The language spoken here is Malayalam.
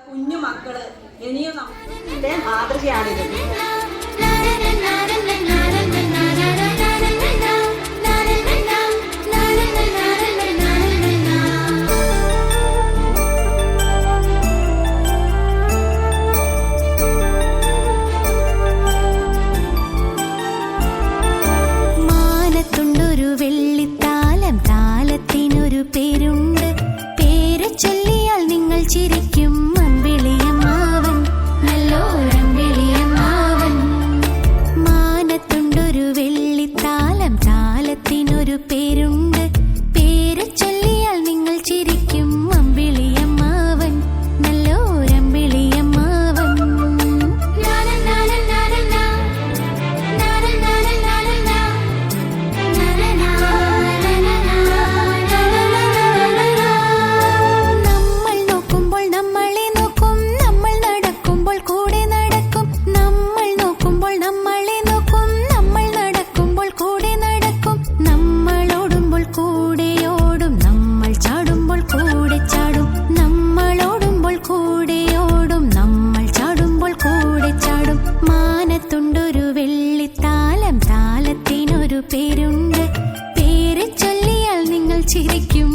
കുഞ്ഞു മക്കള് ഇനിയും നമ്മുടെ മാതൃകയാണിത്. മാനത്തുണ്ടൊരു വെള്ളിത്താലം, താലത്തിനൊരു പേരുണ്ട്. പേര് ചൊല്ലിയാൽ നിങ്ങൾ ചിരിക്കും. അമ്പിളിയമ്മാവൻ, നല്ലോരമ്പിളിയമ്മാവൻ. മാനത്തുണ്ടൊരു വെള്ളിത്താലം, താലത്തിനൊരു പേരുണ്ട്. പേര് ചൊല്ലിയാൽ നിങ്ങൾ ചിരിക്കും. അമ്പിളിയമ്മാവൻ, നല്ലോരമ്പിളിയമ്മാവൻ. നമ്മൾ നോക്കുമ്പോൾ നമ്മളെ നോക്കും, നമ്മൾ നടക്കുമ്പോൾ കൂടെ നടക്കും. നമ്മൾ നോക്കുമ്പോൾ നമ്മളെ നോക്കും, നമ്മൾ നടക്കുമ്പോൾ കൂടെ നടക്കും. നമ്മൾ ഓടുമ്പോൾ കൂടെ ഓടും, നമ്മൾ ചാടുമ്പോൾ കൂടെ ചാടും. നമ്മൾ ഓടുമ്പോൾ കൂടെ ഓടും, നമ്മൾ ചാടുമ്പോൾ കൂടെ ചാടും. മാനത്തുണ്ടൊരു വെള്ളിത്താലം, താലത്തിനൊരു പേരുണ്ട്. പേര് ചൊല്ലിയാൽ നിങ്ങൾ ചിരിക്കും.